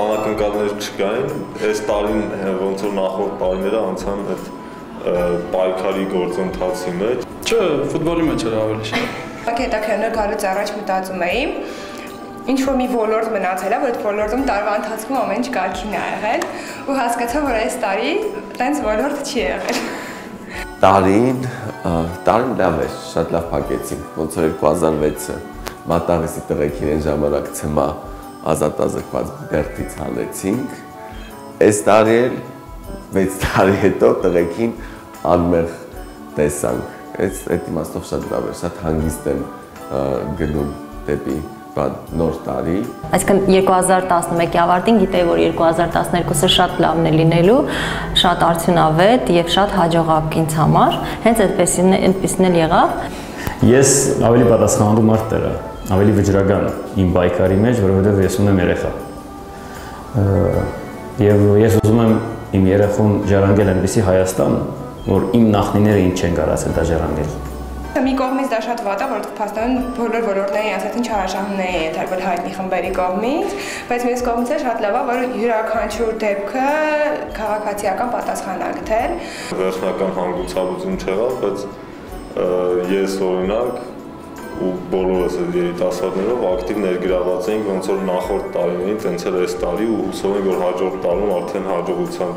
Անակնկալներ չկային, այս տարին ոնց որ նախորդ տարիները անցան այդ պայքարի գործընթացի մեջ։ Չէ, ֆուտբոլի մեջ էր ավելի շատ։ Հետաքրքրներ գալուց առաջ մտածում էի, ինչ-որ մի ոլորտ մնացել է, որ այդ ոլորտում տարվա ընթացքում ամեն ինչ կարգին է եղել ու հասկացա, որ այս տարի տենց ոլորտ չի եղել։ Տարին լավ էր, շատ լավ փակեցինք, ոնց որ 2006-ը մատաղիսի տղեկին այն ժամանակ ցմա ազատազրկված բերդից հալեցինք, այս տարի էլ 6 տարի հետո տղեկին անմեղ տեսանք, այդ իմաստով շատ լավ էր, շատ հանգիստ եմ գնում դեպի նոր տարի։ Այսինքն 2011-ի ավարտին գիտեի, որ 2012-ը շատ լավն է լինելու, շատ արդյունավետ եւ շատ հաջողակ ինձ համար, հենց այդպեսին էլ եղավ։ Ես ավելի պատասխանատու մարդ եմ, ավելի վճռական իմ պայքարի մեջ, որովհետեւ ես ունեմ երեխա։ Եվ ես ուզում եմ իմ երեխուն ժառանգել այնպեսի Հայաստան, որ իմ նախնիները ինձ չեն կարացել դա ժառանգել։ Մի կողմից դա շատ վատ է, որովհետև փաստորեն բոլոր ոլորտների ասացին չարաշահումներ են ենթարկվել հայտնի խմբերի կողմից, բայց մյուս կողմից էլ շատ լավ է, որ յուրաքանչյուր դեպքը քաղաքացիական պատասխան է գտել։ Վերջնական հանգուցալուծում չեղավ, բայց ես օրինակ ու բոլորս այդ երիտասարդներով ակտիվ ներգրաված էինք, ոնց որ նախորդ տարիներին, տենց էլ այս տարի ու հուսով ենք, որ հաջորդ տարում արդեն հաջողությամբ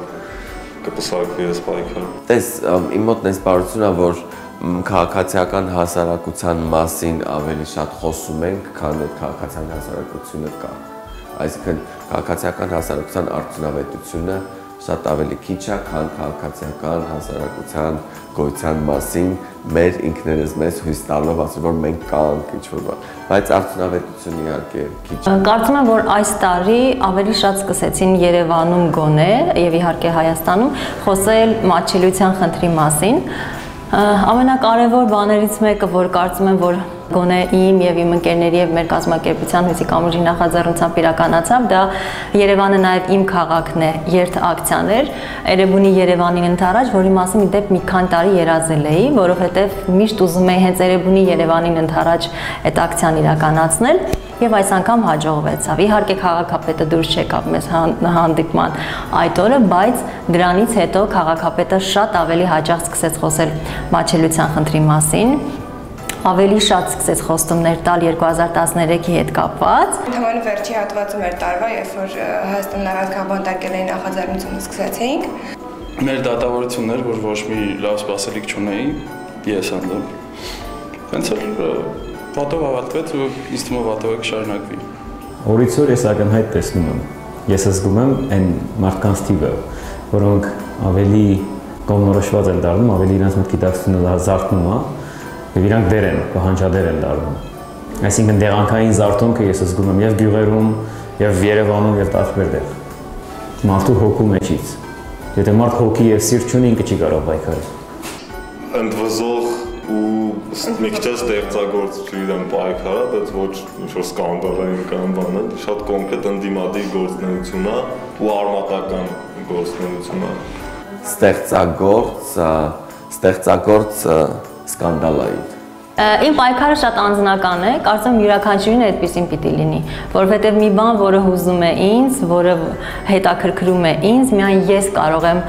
կպսակվի այս պայքարը։ Տես իմ մոտ այս բարությունը, որ քաղաքացիական հասարակության մասին ավելի շատ խոսում ենք, քան այդ քաղաքացիական հասարակությունը կա։ Այսինքն քաղաքացիական հասարակության արդյունավետությունը շատ ավելի քիչ է, քան քաղաքացիական հասարակության գոյության մասին մեր ինքներս մեզ հույս տալով ասել, որ մենք կանք ինչ-որ բան, բայց արդյունավետությունը իհարկե քիչ է։ Կարծում եմ, որ այս տարի ավելի շատ սկսեցին Երևանում գոնե եւ իհարկե Հայաստանում խոսել մատչելիության խնդրի մասին։ Ամենակարևոր բաներից մեկը, որ կարծում եմ, որ գոնե իմ եւ իմ ընկերների եւ մեր կազմակերպության հույսի կամուրջի նախաձեռնությամբ իրականացավ, դա Երևանը նաեւ իմ քաղաքն է, երթ-ակցիան էր, Էրեբունի Երևանին ընդառաջ, որի մասին մի դեպ մի քանի տարի երազել էի, որովհետեւ միշտ ուզում էի հենց Էրեբունի Երևանին ընդառաջ այդ ակցիան իրականացնել։ Եվ այս անգամ հաջողվեցավ։ Իհարկե քաղաքապետը դուրս չեկավ մեզ հանդիպման այդ օրը, բայց դրանից հետո քաղաքապետը շատ ավելի հաճախ սկսեց խոսել մատչելիության խնդրի մասին, ավելի շատ սկսեց խոստումներ տալ 2013-ի հետ կապված։ Ընդհանուր վերջի հատվածում էր տարվա, երբ որ Հայաստանն առանց բանտարկելային նախաձեռնությունը սկսեցինք։ Մեր դատավորությունն էր, որ ոչ մի լավ սպասելիք չունեի, ես անդամ։ Հենց վատով ավարտվեց ու ինձ թվում է վատով կշարունակվի։ Օրից օր ես ակնհայտ տեսնում եմ։ Ես զգում եմ այն մարդկանց թիվը, որոնք ավելի կողմնորոշված են դառնում, ավելի իրենց մտքի դակցությունը զարթնում է, եւ իրանք դեր են, պահանջադեր են դառնում։ Այսինքն դեղանքային զարթոնքը ես զգում եմ եւ գյուղերում, եւ Երևանում, եւ տարբերտեղ։ Մարդու հոգու մեջից։ Եթե մարդ հոգի եւ սիրտ չունի, ինքը չի կարող պայքարել։ Ընդվզող ու մի քիչ ստեղծագործ չգիտեմ պայքար է, բայց ոչ ինչ-որ սկանդալային կամ բան է, շատ կոնկրետ ընդդիմադիր գործունեություն է ու արմատական գործունեություն է։ Ստեղծագործ սկանդալային։ Իմ պայքարը շատ անձնական է, կարծում յուրաքանչյուրին այդպեսին պիտի լինի, որովհետև մի բան, որը հուզում է ինձ, որը հետաքրքրում է ինձ, միայն ես կարող եմ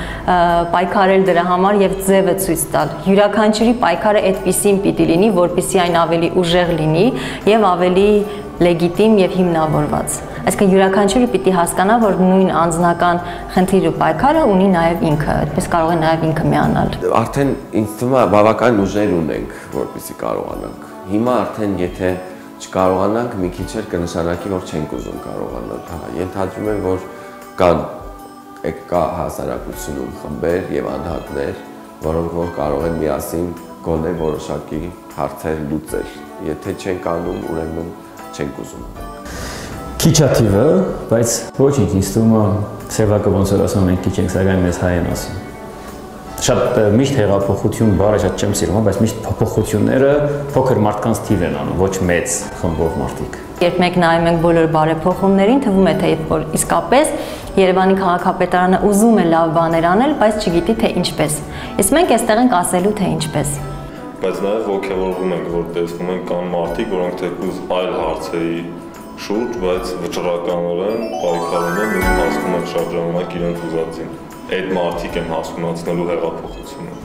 պայքարել դրա համար եւ ձևը ցույց տալ։ Յուրաքանչյուրի պայքարը այդպեսին պիտի լինի, որպեսզի այն ավելի ուժեղ լինի եւ ավելի լեգիտիմ եւ հիմնավորված։ Այսինքն յուրաքանչյուրը պիտի հասկանա, որ նույն անձնական խնդիրը պայքարը ունի նաև ինքը, այդպես կարող է նաև ինքը միանալ։ Արդեն ինձ թվում է բավական ուժեր ունենք, որպեսզի կարողանանք։ Հիմա արդեն եթե չկարողանանք, մի քիչ էլ կնշանակի, որ չենք ուզում կարողանալ։ Ենթադրում եմ, որ կա հասարակությունում խմբեր եւ անհատներ, որոնք որ կարող են միասին գոնե որոշակի հարցեր լուծել։ Եթե չենք անում, ուրեմն չենք ուզում։ Քիչ է թիվը, բայց ոչինչ, ինձ թվում է սևակը ոնց որ ասում ենք քիչ ենք, սակայն մեզ հայ են ասում։ Շատ միշտ հեղափոխություն բառը շատ չեմ սիրում, բայց միշտ փոփոխությունները փոքր մարդկանց թիվ են անում, ոչ մեծ խմբով մարդիկ։ Երբ մենք նայում ենք բոլոր բարեփոխումներին, թվում է թե որ իսկապես Երևանի քաղաքապետարանը ուզում է լավ բաներ անել, բայց չգիտի թե ինչպես։ Իսկ մենք այստեղ ենք ասելու թե ինչպես։ բայց նաև ոգևորվում ենք, որ տեսնում ենք կան մարդիկ, որոնք թեկուզ այլ հարցերի շուրջ, բայց վճռականորեն պայքարում են ու հասնում են շատ ժամանակ իրենց ուզածին։ Այդ մարդիկ են հասունացնելու հեղափոխությունը,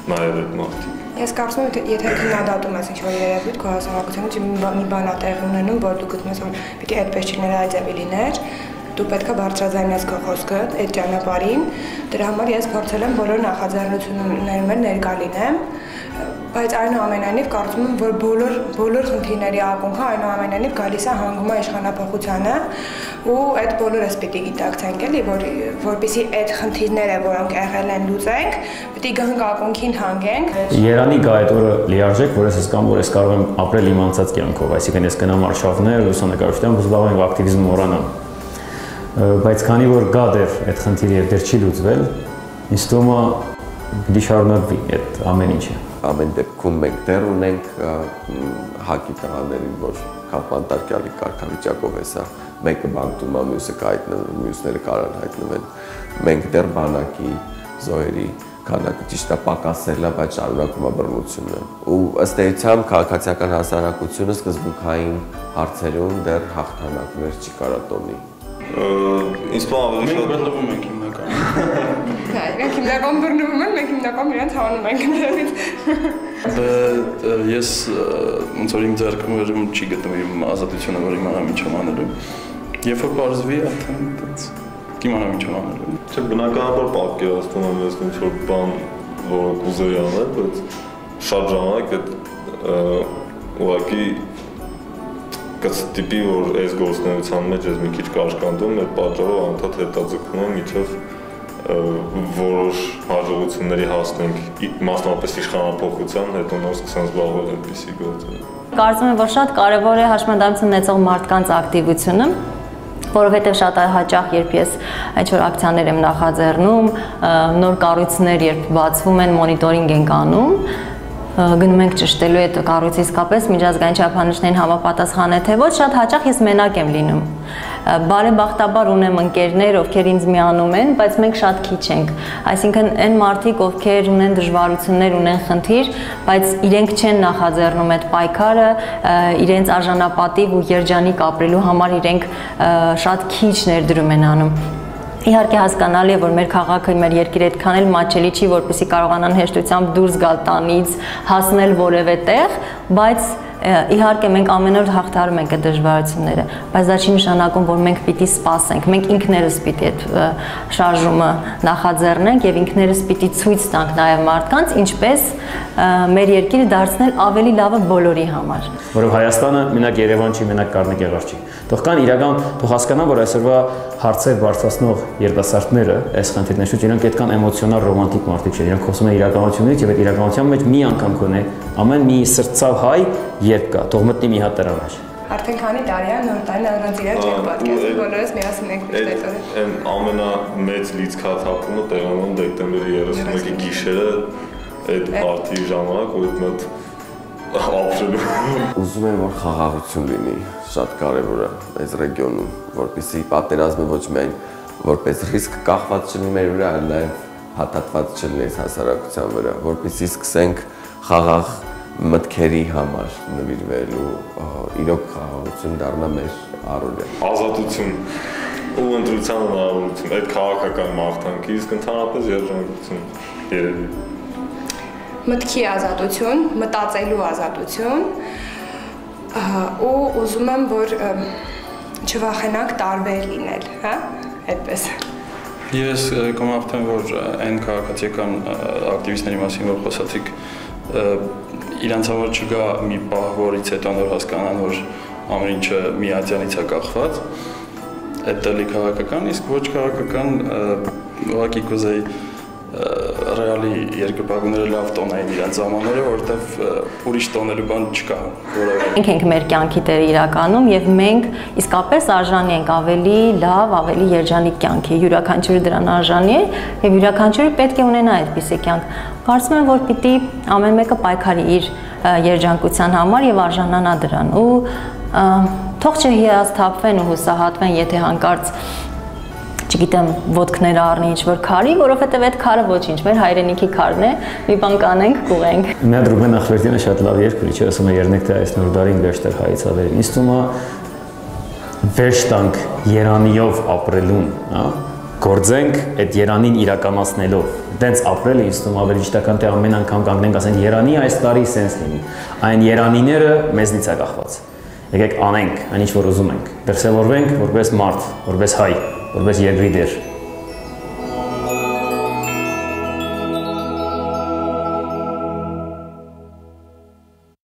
նաև այդ մարդիկ։ Ես կարծում եմ, եթե քննադատում ես ինչ-որ երևույթ քո հասարակությունից, մի բան է տեղի ունենում, որ դու գտնում ես, որ պիտի այդպես չլիներ, այդպես լիներ, դու պետք է բարձրաձայնես քո խոսքը այդ ճանապարհին։ Դրա համար ես փորձել եմ բոլոր նախաձեռնություններում ներկա լինեմ, բայց այնուամենայնիվ կարծում եմ, որ բոլոր խնդիրների ակունքը այնուամենայնիվ գալիս է հանգում է իշխանապողությանը ու այդ բոլորս պիտի գիտակցենք էլի, որպեսզի այդ խնդիրները, որոնք եղել են, լուծենք, պիտի գանք ակունքին հանգենք։ Երանի գա այդ օրը լիարժեք, որ ես հասկանում, որ ես կարող եմ ապրել իմ անցած կյանքով, այսինքն ես գնամ արշավներ, լուսանկարչությամբ զբաղվեմ ակտիվիզմ մոռանամ։ Բայց քանի որ գա դեռ այդ խնդիրը եւ դեռ չի լուծվել, ինձ թվում է պիտի շարունակվի այդ ամեն ինչը։ Ամեն դեպքում մենք դեռ ունենք հակի տղաներին, որ կապանտարկյալի կարգավիճակով է սա, մեկը բանտում է, մյուսը կհայտնվեն, մյուսները կարան հայտնվեն։ Մենք դեռ բանակի զոհերի քանակը ճիշտ է պակասել է, բայց շարունակում է բռնությունը։ Ու ըստ էության քաղաքացիական հասարակությունը սկզբունքային հարցերում դեռ հաղթանակներ չի կարա տոնի։ Ինձ թվում ավելի շատ բռնվում ենք հիմնականում։ Հա, իրենք հիմնական բռնվում են, մենք հիմնական իրենց հանում ենք դրանից։ Ես ոնց որ իմ ձեռքում չի գտնում իմ ազատությունը, որ իմանամ ինչ եմ անելու։ Երբ որ բարձվի, այդտենց կիմանամ ինչ եմ անելու։ Չէ, բնականաբար պատկերացնում եմ ես ինչ որ բան, որ կուզեի անել, բայց շատ ժամանակ այդ ուղղակի կստիպի, որ այս գործունեության մեջ ես մի քիչ կաշկանդում, այդ պատճառով անդադ հետաձգում եմ միջև որոշ հաջողությունների հասնենք, մասնավորապես իշխանապողության, հետո նոր սկսեն զբաղվել այդպիսի գործերով։ Կարծում եմ, որ շատ կարևոր է հաշմանդամություն ունեցող մարդկանց ակտիվությունը, որովհետև շատ հաճախ երբ ես ինչ-որ ակցիաներ եմ նախաձեռնում, նոր կառույցներ երբ բացվում են, մոնիտորինգ ենք անում, գնում ենք ճշտելու այդ կառույցը իսկապես միջազգային չափանիշներին համապատասխան է թե ոչ, շատ հաճախ ես մենակ եմ լինում։ Բարեբախտաբար ունեմ ընկերներ, ովքեր ինձ միանում են, բայց մենք շատ քիչ ենք։ Այսինքն այն մարդիկ, ովքեր ունեն դժվարություններ, ունեն խնդիր, բայց իրենք չեն նախաձեռնում այդ պայքարը, իրենց արժանապատիվ ու երջանիկ ապրելու համար իրենք շատ քիչ ներդրում են անում։ Իհարկե հասկանալի է, որ մեր քաղաքը, մեր երկիրը այդքան էլ մաչելի չի, որպեսզի կարողանան հեշտությամբ դուրս գալ տանից, հասնել որևէ տեղ, բայց իհարկե մենք ամեն օր հաղթարում ենք այդ դժվարությունները, բայց դա չի նշանակում, որ մենք պիտի սպասենք, մենք ինքներս պիտի այդ շարժումը նախաձեռնենք եւ ինքներս պիտի ցույց տանք նաեւ մարդկանց, ինչպես մեր երկիրը դարձնել ավելի լավը բոլորի համար։ Որով Հայաստանը մենակ Երևան չի, մենակ Կառնեգեղար չի։ Թող կան իրական, թող հասկանան, որ այսօրվա հարցեր բարձրացնող երիտասարդները, այս խնդիրների շուրջ իրենք այդքան էմոցիոնալ ռոմանտիկ մարդիկ չեն, իրենք խոսում են իրականությունից եւ այդ իրականության մեջ մի անգամ կոնե ամեն մի սրտացավ հայ երբ կա, թող մտնի մի հատ դրանաշ։ Արդեն քանի տարի է նոր տարին առանց իրար չենք պատկերացնում, բոլորս միասին ենք միշտ այդ օրը։ Այն ամենամեծ լիցքաթափումը տեղանում դեկտեմբերի 31-ի գիշերը այդ պարտիի ժամանակ ու այդ մոտ ապրելու։ Ուզում եմ, որ խաղաղություն լինի, շատ կարևոր է այս ռեգիոնում, որպեսզի պատերազմը ոչ միայն որպես ռիսկ կախված չլինի մեր վրա, այլ նաև հատատված չլինի այս հասարակության վրա, որպեսզի սկսենք խաղաղ մտքերի համար նվիրվել ու իրոք խաղաղություն դառնա մեր առօրյա։ Ազատություն ու ընտրության հնարավորություն, այդ քաղաքական մաղթանքի, իսկ ընդհանրապես երջանկություն երևի։ Մտքի ազատություն, մտածելու ազատություն ու ուզում եմ, որ չվախենանք տարբեր լինել, հա, այդպես։ Ես կմաղթեմ, որ այն քաղաքացիական ակտիվիստների մասին, որ խոսացիք, իրանց համար չգա մի պահ, որից հետո նոր հասկանան, որ ամեն ինչը միացյանից է կախված, այդ տելի քաղաքական, իսկ ոչ քաղաքական ուղղակի կուզեի ռեալի երկրպագուները լավ տոնային իրանց ժամանները, որովհետև ուրիշ տոնելու բան չկա, որևէ։ Մենք ենք մեր կյանքի տերը իրականում եւ մենք իսկապես արժանի ենք ավելի լավ, ավելի երջանիկ կյանքի։ Յուրաքանչյուրը դրան արժանի է եւ յուրաքանչյուրը պետք է ունենա այդպիսի կյանք։ Կարծում եմ, որ պիտի ամեն մեկը պայքարի իր երջանկության համար եւ արժանանա դրան ու թող չհիասթափվեն ու հուսահատվեն, եթե հանկարծ չգիտեմ, ոտքները առնի ինչ-որ քարի, որովհետև այդ քարը ոչինչ, մեր հայրենիքի քարն է, մի բան կանենք, կուղենք։ Մի հատ Ռուբեն Ախվերդյանը շատ լավ երգ ունի, չէ՞, ասում է երնեք թե այս նոր դարին վերջտեր հայից ավերին։ Ինձ թվում է վերջ տանք երանիով ապրելուն, հա, գործենք այդ երանին իրականացնելով։ Դենց ապրելը ինձ թվում ավելի ճիշտական թե ամեն անգամ կանգնենք ասենք երանի այս տարի սենս լինի։ Այն երանիները մեզնից է կախված։ Եկեք անենք այն ինչ որ ուզում ենք։ Դրսևորվենք որպես մարդ, որպես հայ, որպես երկրի դեր։